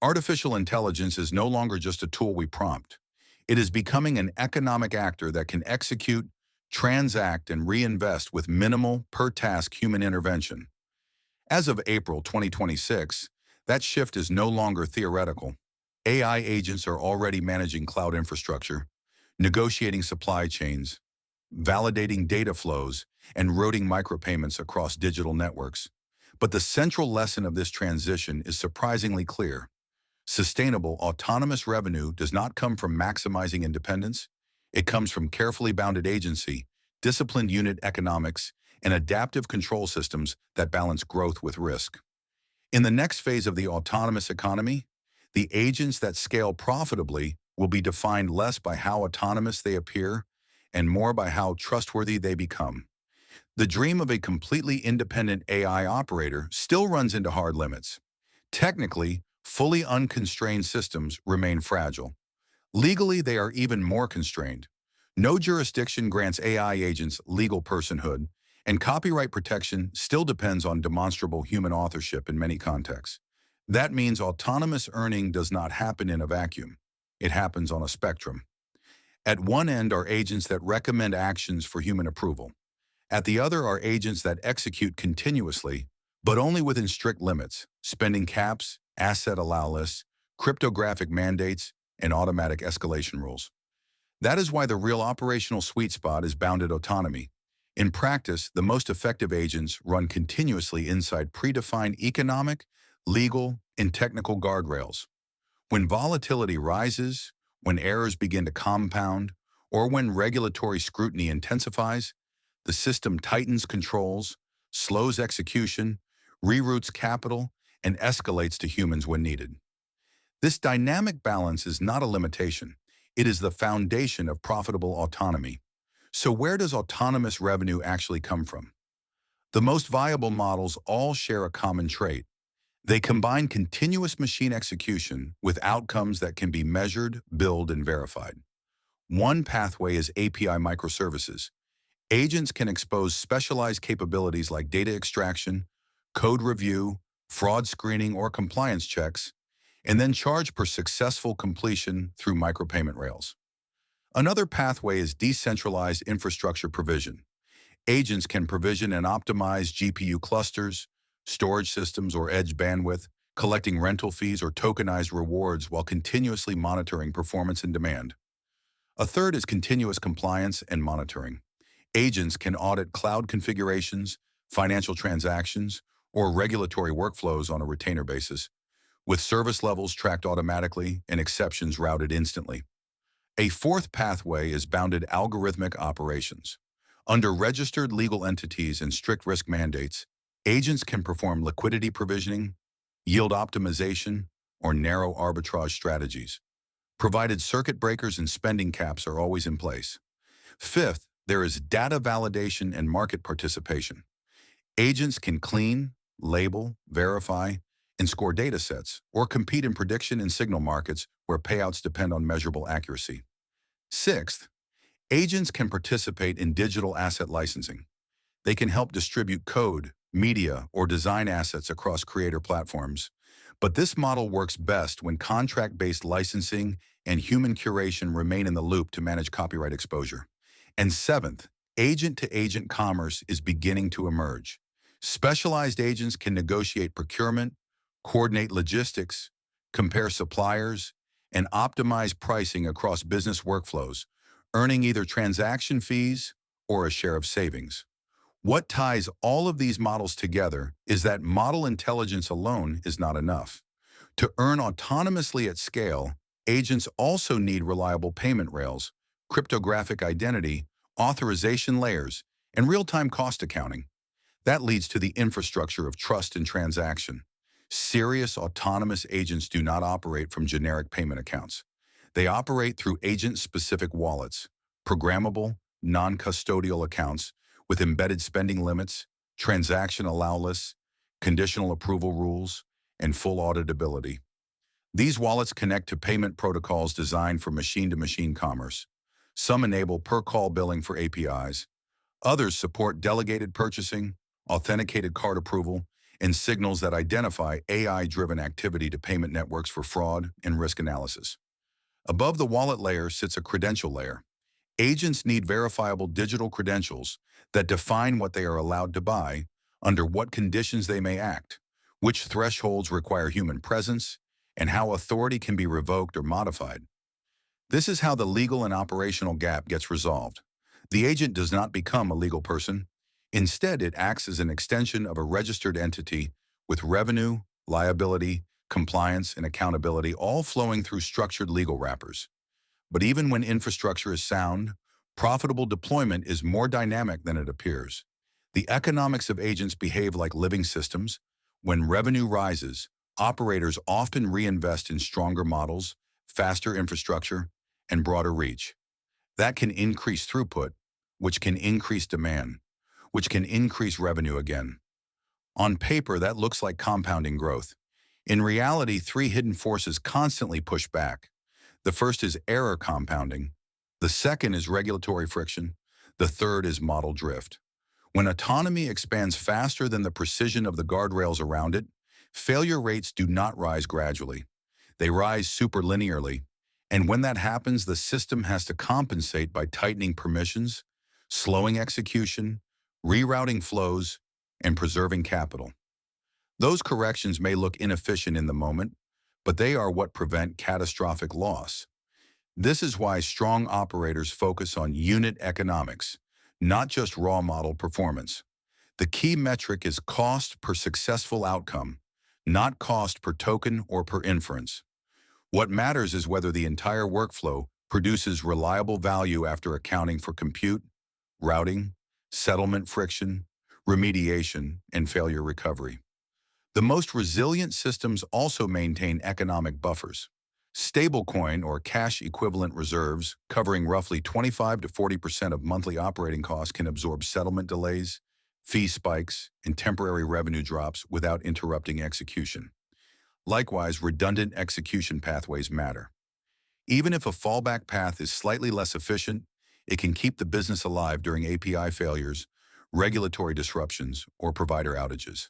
Artificial intelligence is no longer just a tool we prompt. It is becoming an economic actor that can execute, transact, and reinvest with minimal per-task human intervention. As of April 2026, that shift is no longer theoretical. AI agents are already managing cloud infrastructure, negotiating supply chains, validating data flows, and routing micropayments across digital networks. But the central lesson of this transition is surprisingly clear. Sustainable, autonomous revenue does not come from maximizing independence. It comes from carefully bounded agency, disciplined unit economics, and adaptive control systems that balance growth with risk. In the next phase of the autonomous economy, the agents that scale profitably will be defined less by how autonomous they appear and more by how trustworthy they become. The dream of a completely independent AI operator still runs into hard limits. Technically, fully unconstrained systems remain fragile. Legally, they are even more constrained. No jurisdiction grants AI agents legal personhood, and copyright protection still depends on demonstrable human authorship in many contexts. That means autonomous earning does not happen in a vacuum. It happens on a spectrum. At one end are agents that recommend actions for human approval. At the other are agents that execute continuously, but only within strict limits, spending caps, asset allow lists, cryptographic mandates, and automatic escalation rules. That is why the real operational sweet spot is bounded autonomy. In practice, the most effective agents run continuously inside predefined economic, legal, and technical guardrails. When volatility rises, when errors begin to compound, or when regulatory scrutiny intensifies, the system tightens controls, slows execution, reroutes capital, and escalates to humans when needed. This dynamic balance is not a limitation. It is the foundation of profitable autonomy. So where does autonomous revenue actually come from? The most viable models all share a common trait. They combine continuous machine execution with outcomes that can be measured, billed, and verified. One pathway is API microservices. Agents can expose specialized capabilities like data extraction, code review, fraud screening, or compliance checks, and then charge per successful completion through micropayment rails. Another pathway is decentralized infrastructure provision. Agents can provision and optimize GPU clusters, storage systems, or edge bandwidth, collecting rental fees or tokenized rewards while continuously monitoring performance and demand. A third is continuous compliance and monitoring. Agents can audit cloud configurations, financial transactions, or regulatory workflows on a retainer basis, with service levels tracked automatically and exceptions routed instantly. A fourth pathway is bounded algorithmic operations. Under registered legal entities and strict risk mandates, agents can perform liquidity provisioning, yield optimization, or narrow arbitrage strategies, provided circuit breakers and spending caps are always in place. Fifth, there is data validation and market participation. Agents can clean, label, verify, and score data sets, or compete in prediction and signal markets where payouts depend on measurable accuracy. Sixth, agents can participate in digital asset licensing. They can help distribute code, media, or design assets across creator platforms. But this model works best when contract-based licensing and human curation remain in the loop to manage copyright exposure. And seventh, agent-to-agent commerce is beginning to emerge. Specialized agents can negotiate procurement, coordinate logistics, compare suppliers, and optimize pricing across business workflows, earning either transaction fees or a share of savings. What ties all of these models together is that model intelligence alone is not enough. To earn autonomously at scale, agents also need reliable payment rails, cryptographic identity, authorization layers, and real-time cost accounting. That leads to the infrastructure of trust and transaction. Serious autonomous agents do not operate from generic payment accounts. They operate through agent-specific wallets, programmable, non-custodial accounts with embedded spending limits, transaction allow lists, conditional approval rules, and full auditability. These wallets connect to payment protocols designed for machine-to-machine commerce. Some enable per-call billing for APIs. Others support delegated purchasing, authenticated card approval, and signals that identify AI-driven activity to payment networks for fraud and risk analysis. Above the wallet layer sits a credential layer. Agents need verifiable digital credentials that define what they are allowed to buy, under what conditions they may act, which thresholds require human presence, and how authority can be revoked or modified. This is how the legal and operational gap gets resolved. The agent does not become a legal person. Instead, it acts as an extension of a registered entity with revenue, liability, compliance, and accountability all flowing through structured legal wrappers. But even when infrastructure is sound, profitable deployment is more dynamic than it appears. The economics of agents behave like living systems. When revenue rises, operators often reinvest in stronger models, faster infrastructure, and broader reach. That can increase throughput, which can increase demand, which can increase revenue again. On paper, that looks like compounding growth. In reality, three hidden forces constantly push back. The first is error compounding. The second is regulatory friction. The third is model drift. When autonomy expands faster than the precision of the guardrails around it, failure rates do not rise gradually. They rise superlinearly. And when that happens, the system has to compensate by tightening permissions, slowing execution, rerouting flows, and preserving capital. Those corrections may look inefficient in the moment, but they are what prevent catastrophic loss. This is why strong operators focus on unit economics, not just raw model performance. The key metric is cost per successful outcome, not cost per token or per inference. What matters is whether the entire workflow produces reliable value after accounting for compute, routing, settlement friction, remediation, and failure recovery. The most resilient systems also maintain economic buffers. Stablecoin or cash equivalent reserves, covering roughly 25 to 40% of monthly operating costs, can absorb settlement delays, fee spikes, and temporary revenue drops without interrupting execution. Likewise, redundant execution pathways matter. Even if a fallback path is slightly less efficient, it can keep the business alive during API failures, regulatory disruptions, or provider outages.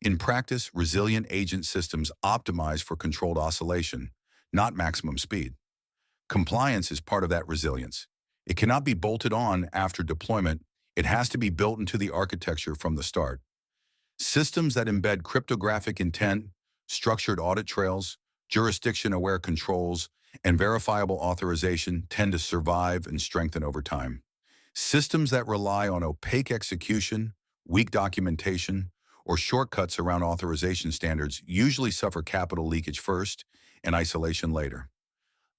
In practice, resilient agent systems optimize for controlled oscillation, not maximum speed. Compliance is part of that resilience. It cannot be bolted on after deployment. It has to be built into the architecture from the start. Systems that embed cryptographic intent, structured audit trails, jurisdiction-aware controls, and verifiable authorization tend to survive and strengthen over time. Systems that rely on opaque execution, weak documentation, or shortcuts around authorization standards usually suffer capital leakage first and isolation later.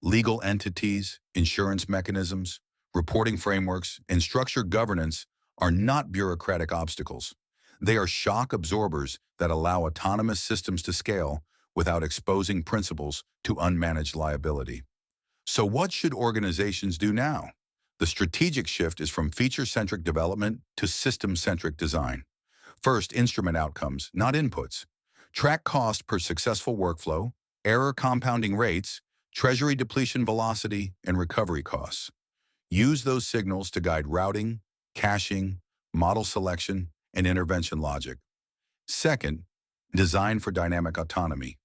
Legal entities, insurance mechanisms, reporting frameworks, and structured governance are not bureaucratic obstacles. They are shock absorbers that allow autonomous systems to scale without exposing principals to unmanaged liability. So what should organizations do now? The strategic shift is from feature-centric development to system-centric design. First, instrument outcomes, not inputs. Track cost per successful workflow, error compounding rates, treasury depletion velocity, and recovery costs. Use those signals to guide routing, caching, model selection, and intervention logic. Second, design for dynamic autonomy.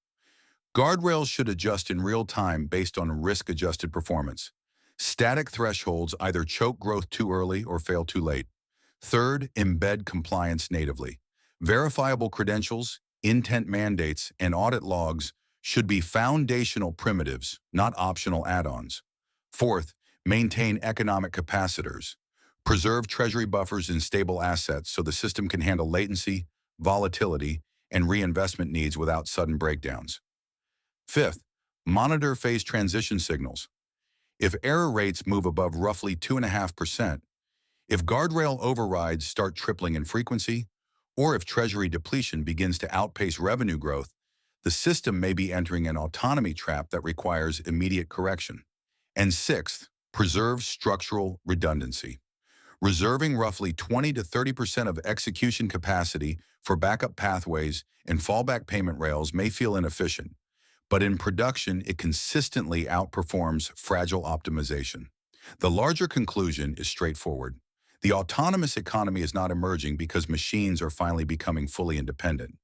Guardrails should adjust in real time based on risk-adjusted performance. Static thresholds either choke growth too early or fail too late. Third, embed compliance natively. Verifiable credentials, intent mandates, and audit logs should be foundational primitives, not optional add-ons. Fourth, maintain economic capacitors. Preserve treasury buffers in stable assets so the system can handle latency, volatility, and reinvestment needs without sudden breakdowns. Fifth, monitor phase transition signals. If error rates move above roughly 2.5%, if guardrail overrides start tripling in frequency, or if treasury depletion begins to outpace revenue growth, the system may be entering an autonomy trap that requires immediate correction. And sixth, preserve structural redundancy. Reserving roughly 20 to 30% of execution capacity for backup pathways and fallback payment rails may feel inefficient, but in production, it consistently outperforms fragile optimization. The larger conclusion is straightforward. The autonomous economy is not emerging because machines are finally becoming fully independent.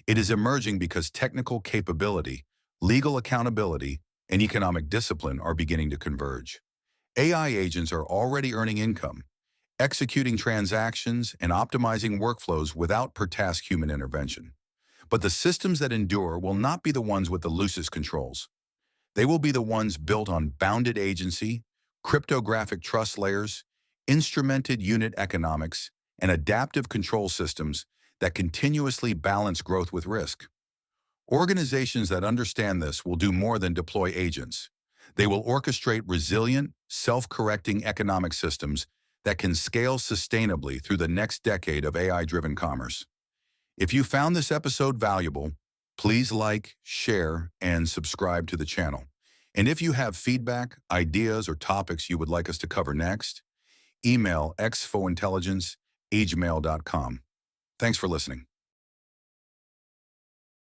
It is emerging because technical capability, legal accountability, and economic discipline are beginning to converge. AI agents are already earning income, executing transactions and optimizing workflows without per-task human intervention. But the systems that endure will not be the ones with the loosest controls. They will be the ones built on bounded agency, cryptographic trust layers, instrumented unit economics, and adaptive control systems that continuously balance growth with risk. Organizations that understand this will do more than deploy agents. They will orchestrate resilient, self-correcting economic systems that can scale sustainably through the next decade of AI-driven commerce. If you found this episode valuable, please like, share, and subscribe to the channel. And if you have feedback, ideas, or topics you would like us to cover next, email xfointelligence@gmail.com. Thanks for listening.